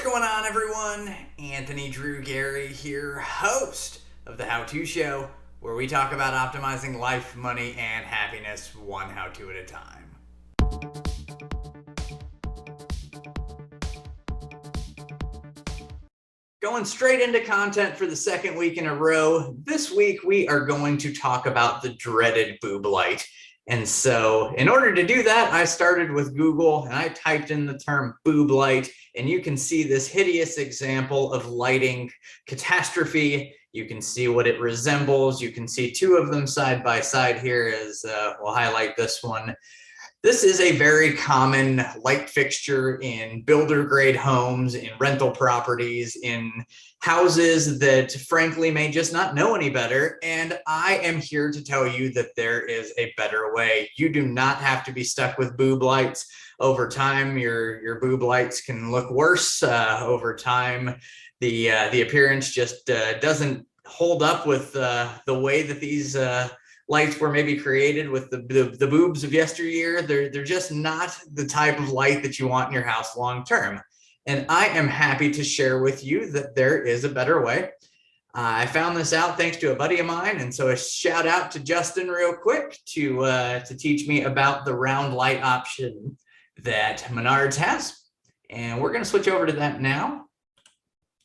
What's going on, everyone? Anthony Drew Gary here, host of The How To Show, where we talk about optimizing life, money, and happiness one how-to at a time. Going straight into content for the second week in a row. This week, we are going to talk about the dreaded boob light. And so in order to do that, I started with Google and I typed in the term boob light, and you can see this hideous example of lighting catastrophe. You can see what it resembles. You can see two of them side by side here as we'll highlight this one. This is a very common light fixture in builder grade homes, in rental properties, in houses that frankly may just not know any better. And I am here to tell you that there is a better way. You do not have to be stuck with boob lights. Over time, your boob lights can look worse. Over time, the appearance just doesn't hold up with the way that these lights were maybe created with the boobs of yesteryear. They're just not the type of light that you want in your house long term. And I am happy to share with you that there is a better way. I found this out thanks to a buddy of mine, and so a shout out to Justin real quick to teach me about the round light option that Menards has. And we're going to switch over to that now.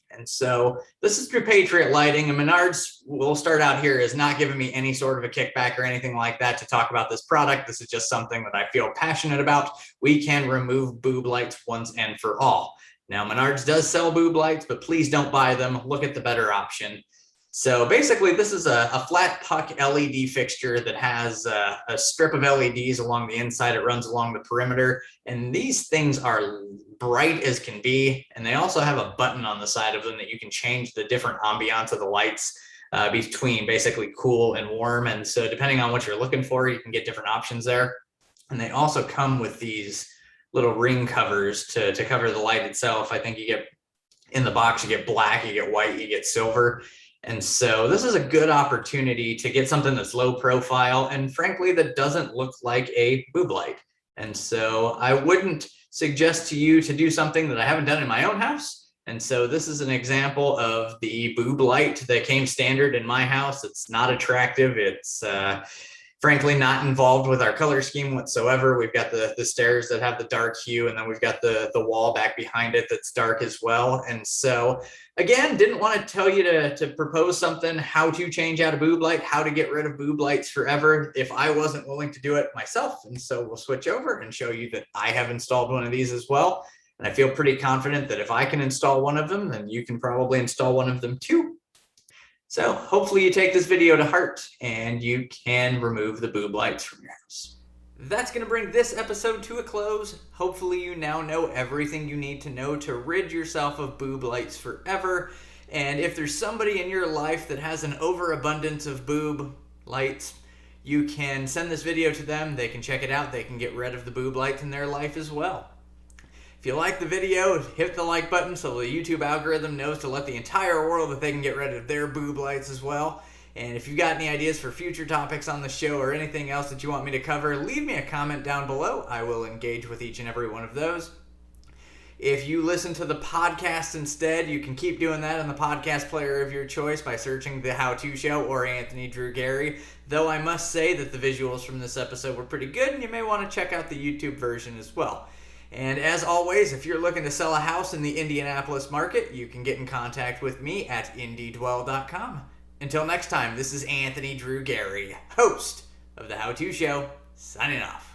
And so this is through Patriot Lighting, and Menards, we'll start out here, is not giving me any sort of a kickback or anything like that to talk about this product. This is just something that I feel passionate about. We can remove boob lights once and for all. Now, Menards does sell boob lights, but please don't buy them. Look at the better option. So basically, this is a flat puck LED fixture that has a strip of LEDs along the inside. It runs along the perimeter, and these things are bright as can be, and they also have a button on the side of them that you can change the different ambiance of the lights between basically cool and warm. And so depending on what you're looking for, you can get different options there. And they also come with these little ring covers to cover the light itself. I think you get in the box, you get black, you get white, you get silver. And so this is a good opportunity to get something that's low profile and frankly that doesn't look like a boob light. And so I wouldn't suggest to you to do something that I haven't done in my own house. And so this is an example of the boob light that came standard in my house. It's not attractive. It's frankly not involved with our color scheme whatsoever. We've got the stairs that have the dark hue, and then we've got the wall back behind it that's dark as well. And so again, didn't want to tell you to propose something, how to change out a boob light, how to get rid of boob lights forever, if I wasn't willing to do it myself. And so we'll switch over and show you that I have installed one of these as well. And I feel pretty confident that if I can install one of them, then you can probably install one of them too. So hopefully you take this video to heart and you can remove the boob lights from your house. That's going to bring this episode to a close. Hopefully you now know everything you need to know to rid yourself of boob lights forever. And if there's somebody in your life that has an overabundance of boob lights, you can send this video to them. They can check it out. They can get rid of the boob lights in their life as well. If you like the video, hit the like button so the YouTube algorithm knows to let the entire world that they can get rid of their boob lights as well. And if you've got any ideas for future topics on the show or anything else that you want me to cover, leave me a comment down below. I will engage with each and every one of those. If you listen to the podcast instead, you can keep doing that on the podcast player of your choice by searching The How To Show or Anthony Drew Gary. Though I must say that the visuals from this episode were pretty good, and you may want to check out the YouTube version as well. And as always, if you're looking to sell a house in the Indianapolis market, you can get in contact with me at indiedwell.com. Until next time, this is Anthony Drew Gary, host of The How To Show, signing off.